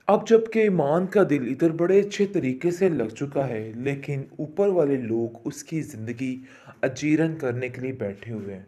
अब जबकि ईमान का दिल इधर बड़े अच्छे तरीके से लग चुका है, लेकिन ऊपर वाले लोग उसकी ज़िंदगी अजीरन करने के लिए बैठे हुए हैं।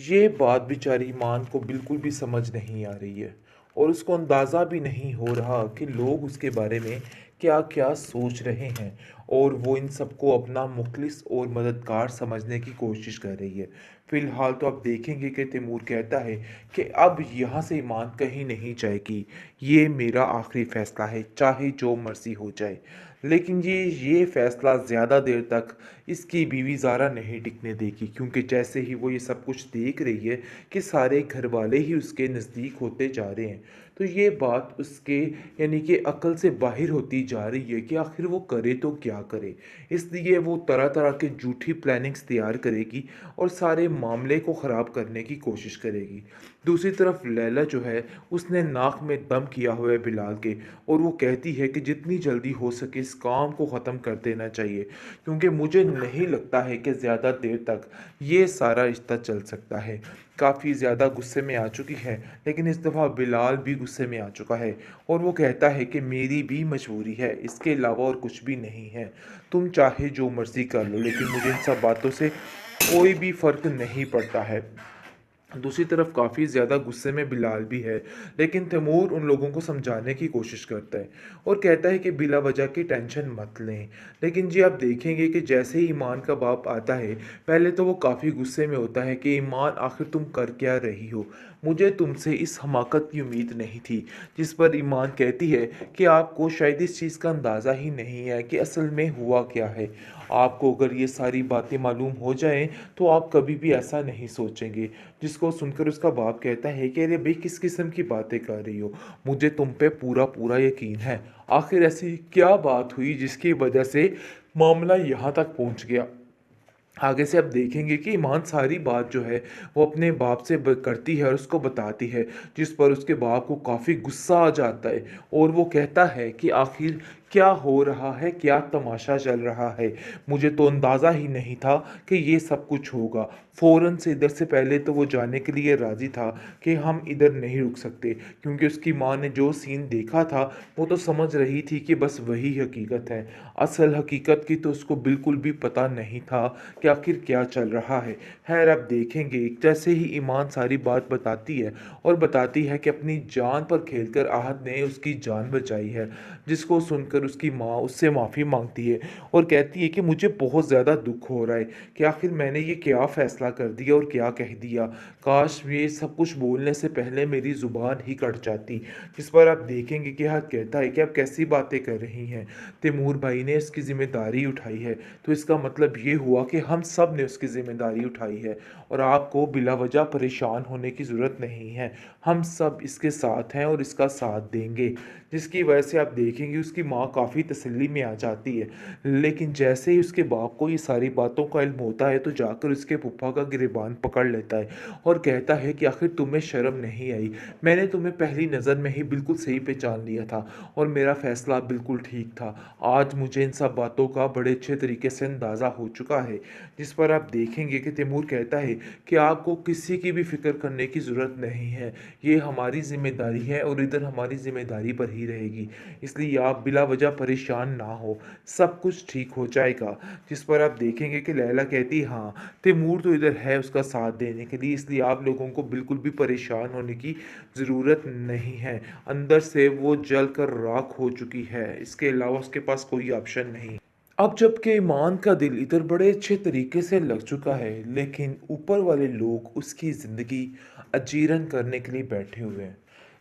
ये बात बेचारी ईमान को बिल्कुल भी समझ नहीं आ रही है और उसको अंदाज़ा भी नहीं हो रहा कि लोग उसके बारे में क्या क्या सोच रहे हैं। और वो इन सबको अपना मुखलिस और मददगार समझने की कोशिश कर रही है। फिलहाल तो आप देखेंगे कि तैमूर कहता है कि अब यहाँ से ईमान कहीं नहीं जाएगी, ये मेरा आखिरी फ़ैसला है, चाहे जो मर्ज़ी हो जाए। लेकिन ये फ़ैसला ज़्यादा देर तक इसकी बीवी ज़ारा नहीं टिकने देगी, क्योंकि जैसे ही वो ये सब कुछ देख रही है कि सारे घरवाले ही उसके नज़दीक होते जा रहे हैं, तो ये बात उसके यानी कि अक़ल से बाहर होती जा रही है कि आखिर वो करे तो क्या करे। इसलिए वो तरह-तरह के झूठी प्लानिंग्स तैयार करेगी और सारे मामले को ख़राब करने की कोशिश करेगी। दूसरी तरफ लैला जो है, उसने नाक में दम किया हुआ है बिलाल के, और वो कहती है कि जितनी जल्दी हो सके इस काम को ख़त्म कर देना चाहिए, क्योंकि मुझे नहीं लगता है कि ज़्यादा देर तक ये सारा रिश्ता चल सकता है। काफ़ी ज़्यादा गुस्से में आ चुकी है, लेकिन इस दफ़ा बिलाल भी गुस्से में आ चुका है और वो कहता है कि मेरी भी मजबूरी है, इसके अलावा और कुछ भी नहीं है। तुम चाहे जो मर्ज़ी कर लो, लेकिन मुझे इन सब बातों से कोई भी फ़र्क नहीं पड़ता है। दूसरी तरफ काफ़ी ज़्यादा गुस्से में बिलाल भी है, लेकिन तैमूर उन लोगों को समझाने की कोशिश करता है और कहता है कि बिला वजह की टेंशन मत लें। लेकिन जी आप देखेंगे कि जैसे ही ईमान का बाप आता है, पहले तो वो काफ़ी गुस्से में होता है कि ईमान आखिर तुम कर क्या रही हो? मुझे तुमसे इस हमाकत की उम्मीद नहीं थी। जिस पर ईमान कहती है कि आपको शायद इस चीज़ का अंदाज़ा ही नहीं है कि असल में हुआ क्या है। आपको अगर ये सारी बातें मालूम हो जाएँ, तो आप कभी भी ऐसा नहीं सोचेंगे। जिसको सुनकर उसका बाप कहता है कि अरे भाई किस किस्म की बातें कर रही हो, मुझे तुम पे पूरा पूरा यकीन है। आखिर ऐसी क्या बात हुई जिसकी वजह से मामला यहाँ तक पहुँच गया। आगे से आप देखेंगे कि ईमान सारी बात जो है वो अपने बाप से करती है और उसको बताती है, जिस पर उसके बाप को काफ़ी गुस्सा आ जाता है और वो कहता है कि आखिर क्या हो रहा है, क्या तमाशा चल रहा है। मुझे तो अंदाज़ा ही नहीं था कि ये सब कुछ होगा। फ़ौरन से इधर से पहले तो वो जाने के लिए राज़ी था कि हम इधर नहीं रुक सकते, क्योंकि उसकी माँ ने जो सीन देखा था वो तो समझ रही थी कि बस वही हकीकत है। असल हकीकत की तो उसको बिल्कुल भी पता नहीं था कि आखिर क्या चल रहा है। खैर आप देखेंगे जैसे ही ईमान सारी बात बताती है और बताती है कि अपनी जान पर खेलकर आहत ने उसकी जान बचाई है, जिसको सुनकर उसकी माँ उससे माफ़ी मांगती है और कहती है कि मुझे बहुत ज़्यादा दुख हो रहा है कि आखिर मैंने ये क्या फ़ैसला कर दिया और क्या कह दिया। काश ये सब कुछ बोलने से पहले मेरी ज़ुबान ही कट जाती। जिस पर आप देखेंगे कि हद कहता है कि आप कैसी बातें कर रही हैं, तैमूर भाई ने इसकी ज़िम्मेदारी उठाई है, तो इसका मतलब ये हुआ कि हम सब ने उसकी ज़िम्मेदारी उठाई है और आपको बिला वजह परेशान होने की ज़रूरत नहीं है। हम सब इसके साथ हैं और इसका साथ देंगे। जिसकी वजह से आप देखेंगे उसकी माँ काफ़ी तसल्ली में आ जाती है। लेकिन जैसे ही उसके बाप को ये सारी बातों का इल्म होता है, तो जाकर उसके फूफा का गिरबान पकड़ लेता है और कहता है कि आखिर तुम्हें शर्म नहीं आई? मैंने तुम्हें पहली नज़र में ही बिल्कुल सही पहचान लिया था और मेरा फ़ैसला बिल्कुल ठीक था। आज मुझे इन सब बातों का बड़े अच्छे तरीके से अंदाज़ा हो चुका है। जिस पर आप देखेंगे कि तैमूर कहता है कि आपको किसी की भी फ़िक्र करने की ज़रूरत नहीं है। ये हमारी ज़िम्मेदारी है और इधर हमारी ज़िम्मेदारी पर ही रहेगी। इसलिए आप बिला वजह परेशान ना हो, सब कुछ ठीक हो जाएगा। जिस पर आप देखेंगे कि लैला कहती हाँ, तैमूर तो इधर है उसका साथ देने के लिए, इसलिए आप लोगों को बिल्कुल भी परेशान होने की ज़रूरत नहीं है। अंदर से वो जल कर राख हो चुकी है, इसके अलावा उसके पास कोई ऑप्शन नहीं। अब जबकि ईमान का दिल इधर बड़े अच्छे तरीके से लग चुका है, लेकिन ऊपर वाले लोग उसकी ज़िंदगी अजीरन करने के लिए बैठे हुए हैं।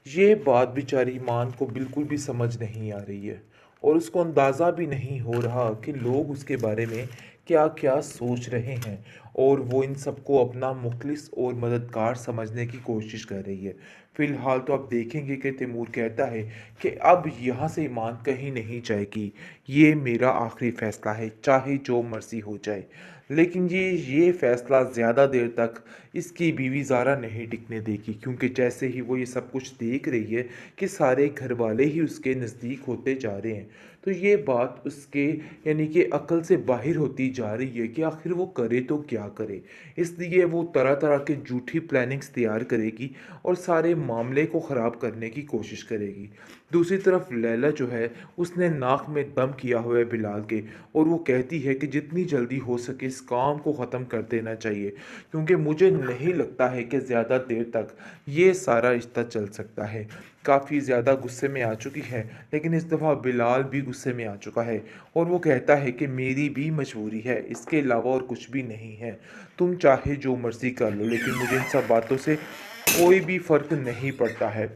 ये बात बेचारी ईमान को बिल्कुल भी समझ नहीं आ रही है और उसको अंदाज़ा भी नहीं हो रहा कि लोग उसके बारे में क्या क्या सोच रहे हैं और वो इन सबको अपना मुखलिस और मददगार समझने की कोशिश कर रही है। फिलहाल तो आप देखेंगे कि तैमूर कहता है कि अब यहाँ से ईमान कहीं नहीं जाएगी, ये मेरा आखिरी फ़ैसला है, चाहे जो मर्ज़ी हो जाए। लेकिन ये फ़ैसला ज़्यादा देर तक इसकी बीवी ज़ारा नहीं टिकने देगी, क्योंकि जैसे ही वो ये सब कुछ देख रही है कि सारे घरवाले ही उसके नज़दीक होते जा रहे हैं, तो ये बात उसके यानी कि अक़ल से बाहर होती जा रही है कि आखिर वो करे तो क्या करे। इसलिए वो तरह-तरह के झूठी प्लानिंग्स तैयार करेगी और सारे मामले को ख़राब करने की कोशिश करेगी। दूसरी तरफ लैला जो है उसने नाक में दम किया हुआ है बिलाल के, और वो कहती है कि जितनी जल्दी हो सके इस काम को ख़त्म कर देना चाहिए, क्योंकि मुझे नहीं लगता है कि ज़्यादा देर तक ये सारा रिश्ता चल सकता है। काफ़ी ज़्यादा गुस्से में आ चुकी है, लेकिन इस दफ़ा बिलाल भी गुस्से में आ चुका है, और वो कहता है कि मेरी भी मजबूरी है, इसके अलावा और कुछ भी नहीं है। तुम चाहे जो मर्ज़ी कर लो, लेकिन मुझे इन सब बातों से कोई भी फ़र्क नहीं पड़ता है।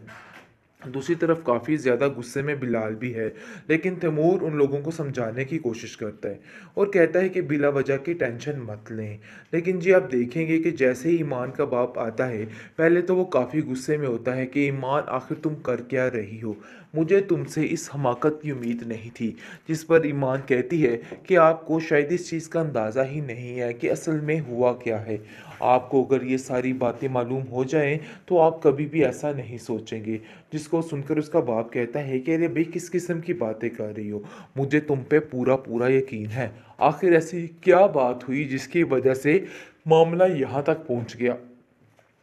दूसरी तरफ काफ़ी ज़्यादा गुस्से में बिलाल भी है, लेकिन तैमूर उन लोगों को समझाने की कोशिश करता है और कहता है कि बिला वजह की टेंशन मत लें। लेकिन जी आप देखेंगे कि जैसे ही ईमान का बाप आता है, पहले तो वो काफ़ी गुस्से में होता है कि ईमान आखिर तुम कर क्या रही हो, मुझे तुमसे इस हमाकत की उम्मीद नहीं थी। जिस पर ईमान कहती है कि आपको शायद इस चीज़ का अंदाज़ा ही नहीं है कि असल में हुआ क्या है। आपको अगर ये सारी बातें मालूम हो जाएं तो आप कभी भी ऐसा नहीं सोचेंगे। जिसको सुनकर उसका बाप कहता है कि अरे भाई किस किस्म की बातें कर रही हो, मुझे तुम पे पूरा पूरा यकीन है। आखिर ऐसी क्या बात हुई जिसकी वजह से मामला यहाँ तक पहुँच गया।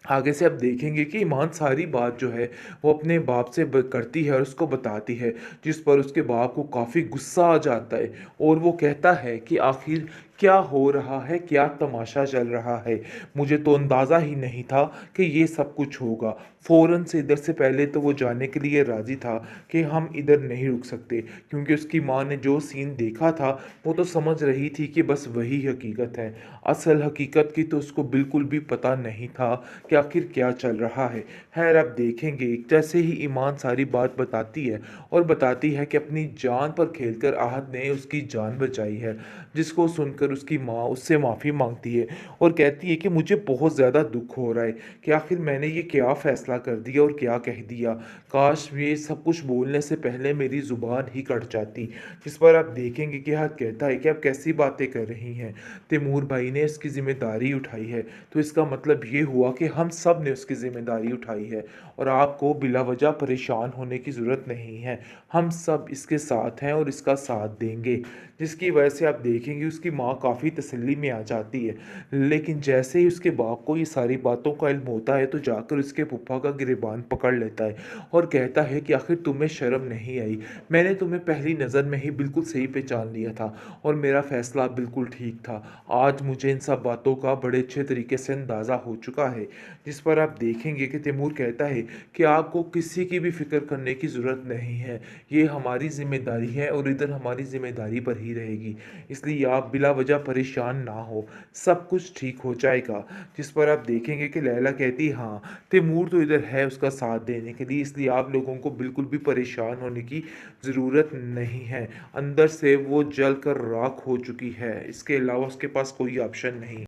आगे से आप देखेंगे कि ईमान सारी बात जो है वो अपने बाप से करती है और उसको बताती है, जिस पर उसके बाप को काफ़ी गुस्सा आ जाता है और वो कहता है कि आखिर क्या हो रहा है, क्या तमाशा चल रहा है, मुझे तो अंदाज़ा ही नहीं था कि ये सब कुछ होगा। फ़ौरन से इधर से पहले तो वो जाने के लिए राज़ी था कि हम इधर नहीं रुक सकते, क्योंकि उसकी माँ ने जो सीन देखा था वो तो समझ रही थी कि बस वही हकीकत है। असल हकीकत की तो उसको बिल्कुल भी पता नहीं था कि आखिर क्या चल रहा है। खैर आप देखेंगे जैसे ही ईमान सारी बात बताती है और बताती है कि अपनी जान पर खेलकर आहत ने उसकी जान बचाई है, जिसको सुनकर उसकी माँ उससे माफ़ी मांगती है और कहती है कि मुझे बहुत ज़्यादा दुख हो रहा है कि आखिर मैंने ये क्या फ़ैसला कर दिया और क्या कह दिया। काश ये सब कुछ बोलने से पहले मेरी ज़ुबान ही कट जाती। जिस पर आप देखेंगे कि हद कहता है कि आप कैसी बातें कर रही हैं, तैमूर भाई ने इसकी ज़िम्मेदारी उठाई है, तो इसका मतलब ये हुआ कि हम सब ने उसकी ज़िम्मेदारी उठाई है और आपको बिला वजह परेशान होने की ज़रूरत नहीं है। हम सब इसके साथ हैं और इसका साथ देंगे। जिसकी वजह से आप देखेंगे उसकी माँ काफ़ी तसल्ली में आ जाती है। लेकिन जैसे ही उसके बाप को ये सारी बातों का इल्म होता है, तो जाकर उसके फूफा का गिरबान पकड़ लेता है और कहता है कि आखिर तुम्हें शर्म नहीं आई, मैंने तुम्हें पहली नज़र में ही बिल्कुल सही पहचान लिया था और मेरा फ़ैसला बिल्कुल ठीक था। आज मुझे इन सब बातों का बड़े अच्छे तरीके से अंदाज़ा हो चुका है। जिस पर आप देखेंगे कि तैमूर कहता है कि आपको किसी की भी फ़िक्र करने की ज़रूरत नहीं है, ये हमारी ज़िम्मेदारी है और इधर हमारी ज़िम्मेदारी पर ही रहेगी, इसलिए आप बिला वजह परेशान ना हो, सब कुछ ठीक हो जाएगा। जिस पर आप देखेंगे कि लैला कहती हाँ, तैमूर तो इधर है उसका साथ देने के लिए, इसलिए आप लोगों को बिल्कुल भी परेशान होने की ज़रूरत नहीं है। अंदर से वो जल कर राख हो चुकी है, इसके अलावा उसके पास कोई ऑप्शन नहीं।